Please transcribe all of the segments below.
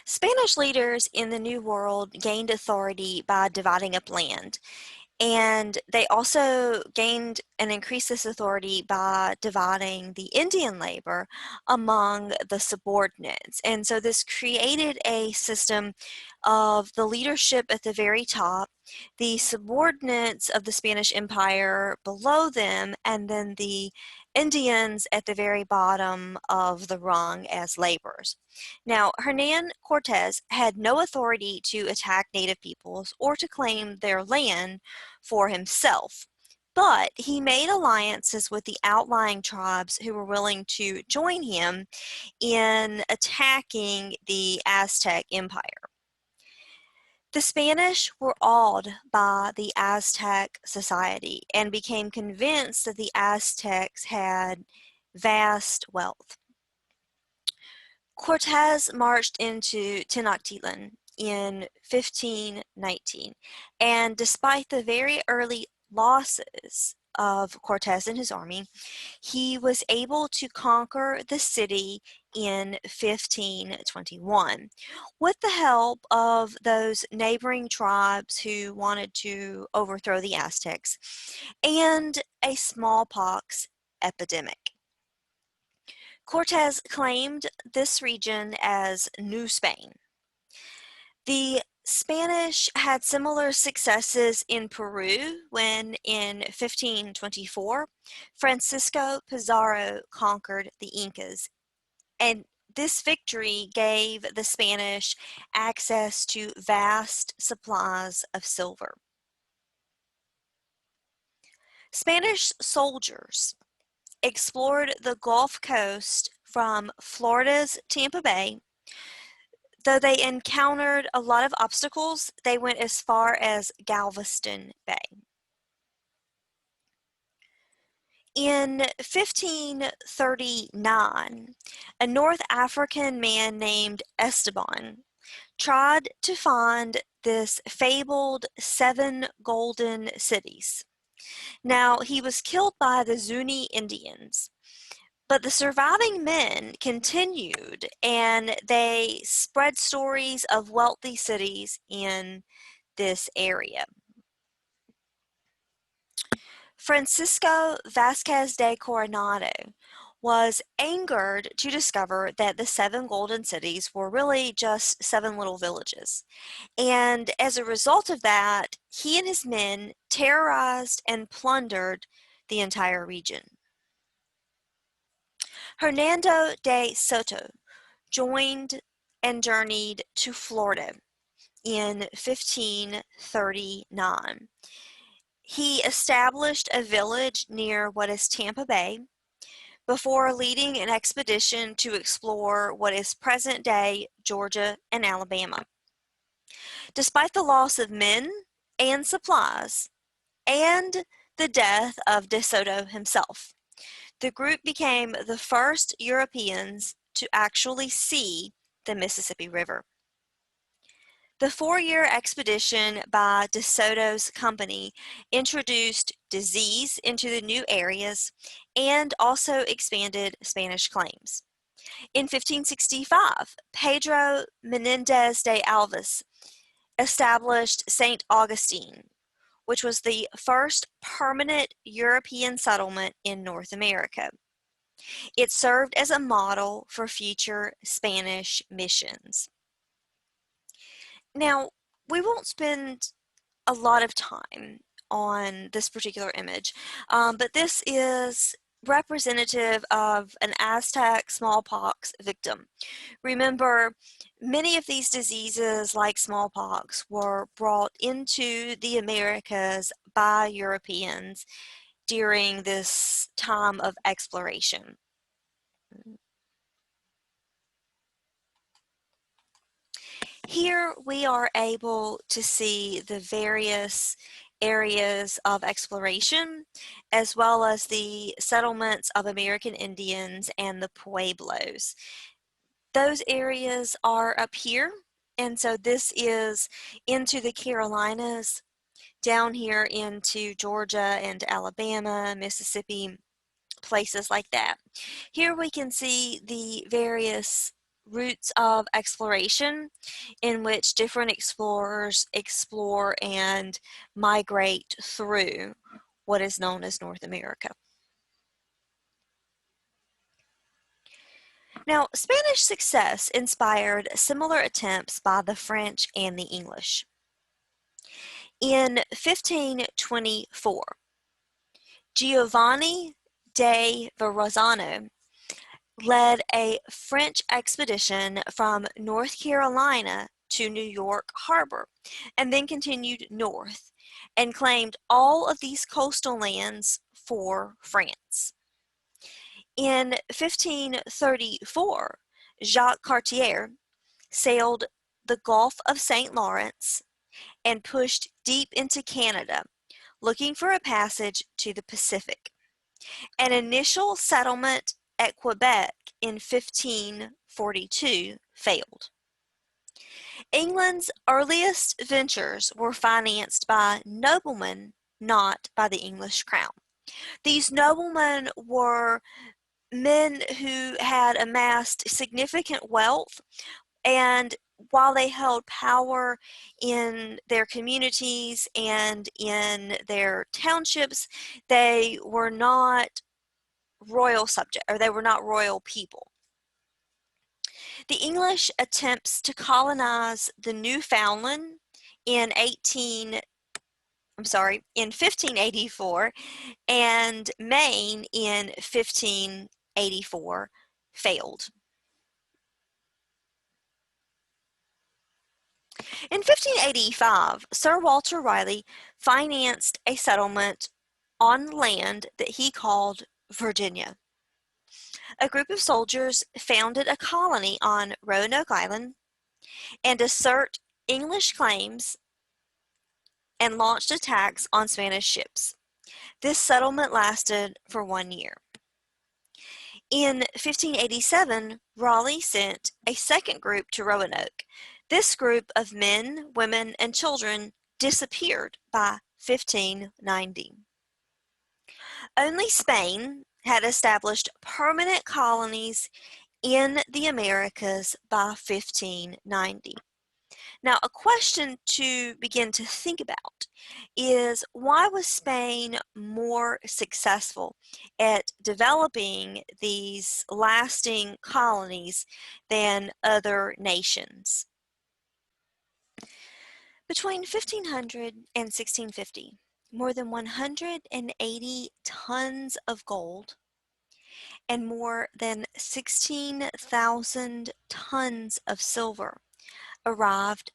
Spanish leaders in the New World gained authority by dividing up land. And they also gained and increased this authority by dividing the Indian labor among the subordinates. And so this created a system of the leadership at the very top, the subordinates of the Spanish Empire below them, and then the Indians at the very bottom of the rung as laborers. Now, Hernan Cortes had no authority to attack native peoples or to claim their land for himself, but he made alliances with the outlying tribes who were willing to join him in attacking the Aztec Empire. The Spanish were awed by the Aztec society and became convinced that the Aztecs had vast wealth. Cortes marched into Tenochtitlan in 1519, and despite the very early losses of Cortes and his army, he was able to conquer the city in 1521 with the help of those neighboring tribes who wanted to overthrow the Aztecs and a smallpox epidemic. Cortes claimed this region as New Spain. The Spanish had similar successes in Peru when, in 1524, Francisco Pizarro conquered the Incas, and this victory gave the Spanish access to vast supplies of silver. Spanish soldiers explored the Gulf Coast from Florida's Tampa Bay. Though they encountered a lot of obstacles, they went as far as Galveston Bay. In 1539, a North African man named Esteban tried to find this fabled 7 golden cities. Now, he was killed by the Zuni Indians, but the surviving men continued, and they spread stories of wealthy cities in this area. Francisco Vasquez de Coronado was angered to discover that the 7 golden cities were really just 7 little villages. And as a result of that, he and his men terrorized and plundered the entire region. Hernando de Soto joined and journeyed to Florida in 1539. He established a village near what is Tampa Bay before leading an expedition to explore what is present-day Georgia and Alabama. Despite the loss of men and supplies and the death of De Soto himself, the group became the first Europeans to actually see the Mississippi River. The 4-year expedition by De Soto's company introduced disease into the new areas and also expanded Spanish claims. In 1565, Pedro Menendez de Alves established St. Augustine, which was the first permanent European settlement in North America. It served as a model for future Spanish missions. Now, we won't spend a lot of time on this particular image, but this is representative of an Aztec smallpox victim. Remember, many of these diseases, like smallpox, were brought into the Americas by Europeans during this time of exploration. Here we are able to see the various areas of exploration, as well as the settlements of American Indians and the Pueblos. Those areas are up here, and so this is into the Carolinas, down here into Georgia and Alabama, Mississippi, places like that. Here we can see the various routes of exploration in which different explorers explore and migrate through what is known as North America. Now, Spanish success inspired similar attempts by the French and the English. In 1524, Giovanni de Verrazzano led a French expedition from North Carolina to New York Harbor and then continued north and claimed all of these coastal lands for France. In 1534, Jacques Cartier sailed the Gulf of St. Lawrence and pushed deep into Canada, looking for a passage to the Pacific. An initial settlement at Quebec in 1542 failed. England's earliest ventures were financed by noblemen, not by the English crown. These noblemen were men who had amassed significant wealth, and while they held power in their communities and in their townships, they were not royal subject, or they were not royal people. The English attempts to colonize the Newfoundland in 1584 and Maine in 1584 failed. In 1585, Sir Walter Raleigh financed a settlement on land that he called Virginia. A group of soldiers founded a colony on Roanoke Island and assert English claims and launched attacks on Spanish ships. This settlement lasted for 1 year. In 1587, Raleigh sent a second group to Roanoke. This group of men, women, and children disappeared by 1590. Only Spain had established permanent colonies in the Americas by 1590. Now, a question to begin to think about is, why was Spain more successful at developing these lasting colonies than other nations? Between 1500 and 1650, more than 180 tons of gold and more than 16,000 tons of silver arrived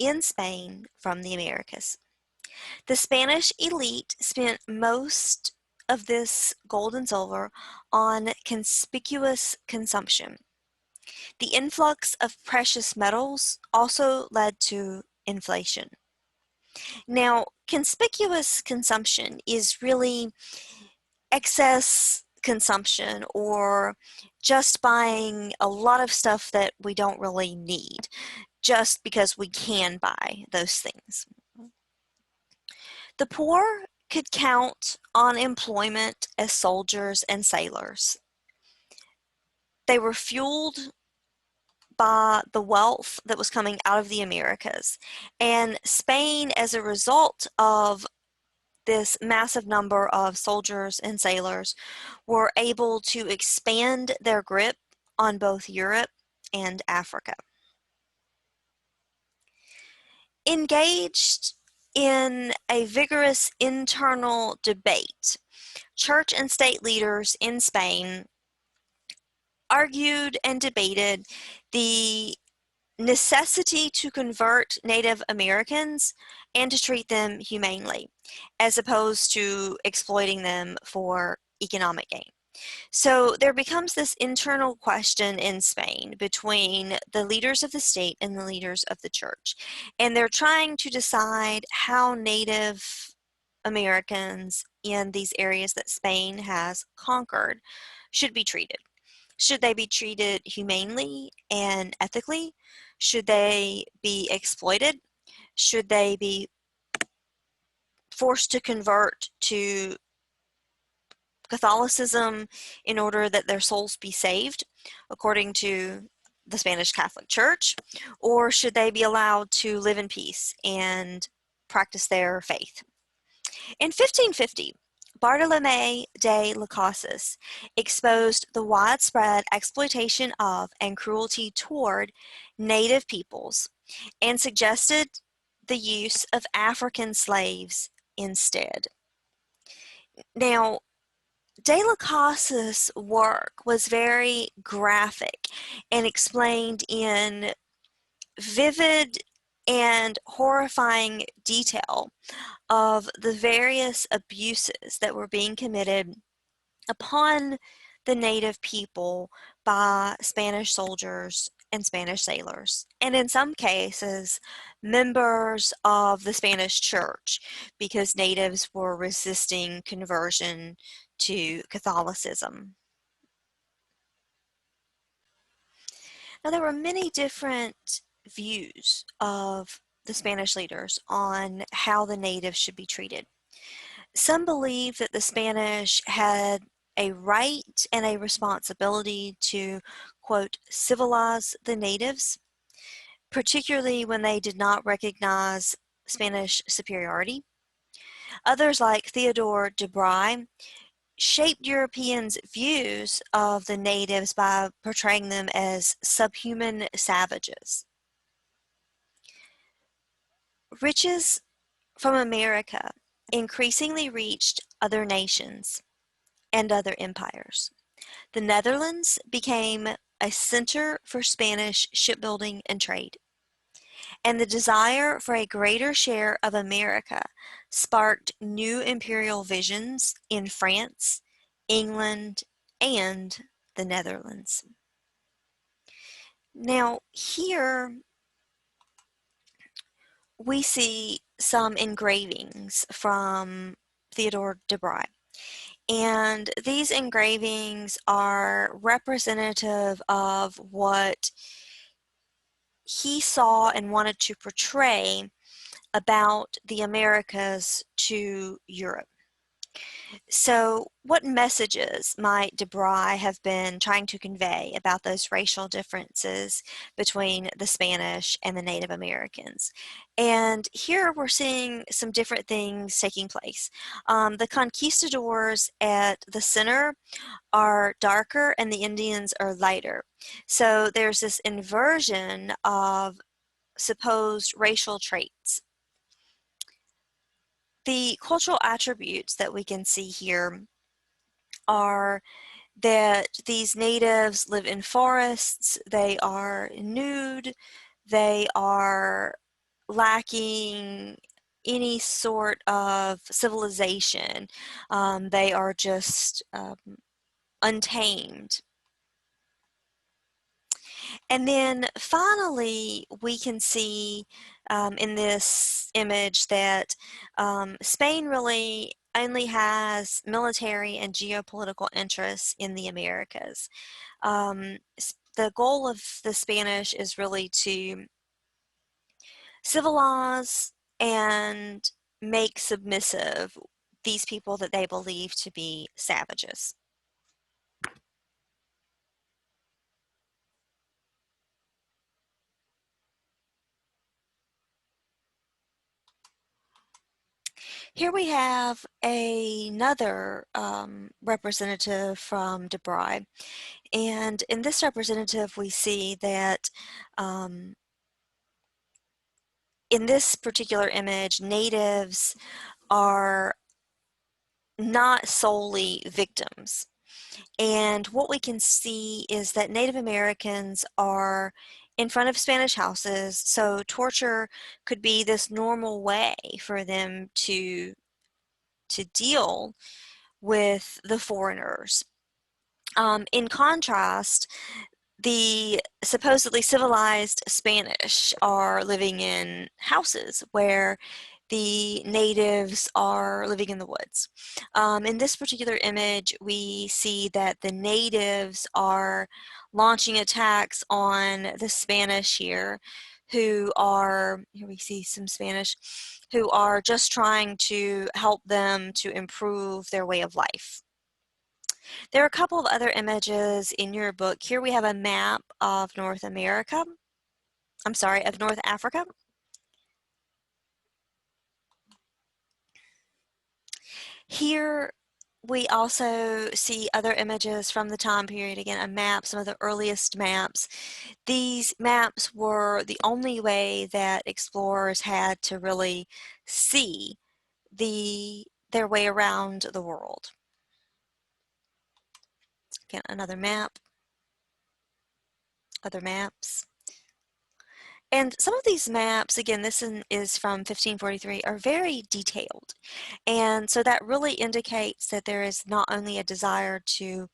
in Spain from the Americas. The Spanish elite spent most of this gold and silver on conspicuous consumption. The influx of precious metals also led to inflation. Now, conspicuous consumption is really excess consumption, or just buying a lot of stuff that we don't really need, just because we can buy those things. The poor could count on employment as soldiers and sailors. They were fueled by the wealth that was coming out of the Americas. And Spain, as a result of this massive number of soldiers and sailors, were able to expand their grip on both Europe and Africa. Engaged in a vigorous internal debate, church and state leaders in Spain argued and debated the necessity to convert Native Americans and to treat them humanely, as opposed to exploiting them for economic gain. So there becomes this internal question in Spain between the leaders of the state and the leaders of the church. And they're trying to decide how Native Americans in these areas that Spain has conquered should be treated. Should they be treated humanely and ethically? Should they be exploited? Should they be forced to convert to Catholicism in order that their souls be saved, according to the Spanish Catholic Church, or should they be allowed to live in peace and practice their faith? In 1550, Bartolomé de las Casas exposed the widespread exploitation of and cruelty toward native peoples and suggested the use of African slaves instead. Now, De las Casas' work was very graphic and explained in vivid and horrifying detail of the various abuses that were being committed upon the native people by Spanish soldiers and Spanish sailors, and in some cases, members of the Spanish church, because natives were resisting conversion to Catholicism. Now, there were many different views of the Spanish leaders on how the natives should be treated. Some believe that the Spanish had a right and a responsibility to, quote, civilize the natives, particularly when they did not recognize Spanish superiority. Others, like Theodore de Bry, shaped Europeans' views of the natives by portraying them as subhuman savages. Riches from America increasingly reached other nations and other empires. The Netherlands became a center for Spanish shipbuilding and trade, and the desire for a greater share of America sparked new imperial visions in France, England, and the Netherlands. Now, here we see some engravings from Theodore de Bry. And these engravings are representative of what he saw and wanted to portray about the Americas to Europe. So, what messages might de Bry have been trying to convey about those racial differences between the Spanish and the Native Americans? And here we're seeing some different things taking place. The conquistadors at the center are darker and the Indians are lighter. So, there's this inversion of supposed racial traits. The cultural attributes that we can see here are that these natives live in forests, they are nude, they are lacking any sort of civilization, they are just untamed. And then finally, we can see in this image that Spain really only has military and geopolitical interests in the Americas. The goal of the Spanish is really to civilize and make submissive these people that they believe to be savages. Here we have another representative from de Bry, and in this representative we see that in this particular image, natives are not solely victims. And what we can see is that Native Americans are in front of Spanish houses, so torture could be this normal way for them to deal with the foreigners. In contrast, the supposedly civilized Spanish are living in houses where the natives are living in the woods. In this particular image, we see that the natives are launching attacks on the Spanish here, who are, here we see some Spanish, who are just trying to help them to improve their way of life. There are a couple of other images in your book. Here we have a map of North America. I'm sorry, of North Africa. Here we also see other images from the time period, again, a map, some of the earliest maps. These maps were the only way that explorers had to really see their way around the world. Again, another map, other maps. And some of these maps, again, this is from 1543, are very detailed. And so that really indicates that there is not only a desire to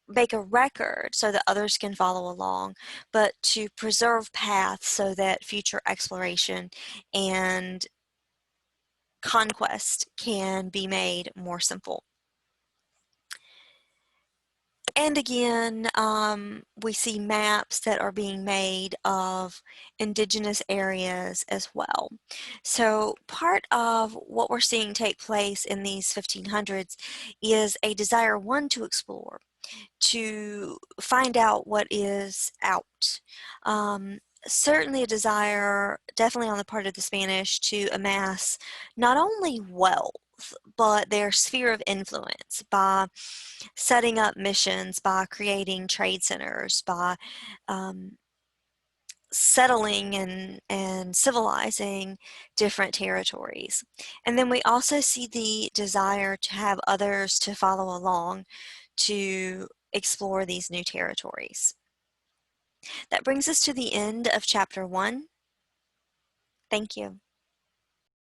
make a record so that others can follow along, but to preserve paths so that future exploration and conquest can be made more simple. And again, we see maps that are being made of indigenous areas as well. So part of what we're seeing take place in these 1500s is a desire, one, to explore, to find out what is out. Certainly a desire, definitely on the part of the Spanish, to amass not only wealth, but their sphere of influence by setting up missions, by creating trade centers, by settling and civilizing different territories. And then we also see the desire to have others to follow along to explore these new territories. That brings us to the end of chapter 1. Thank you.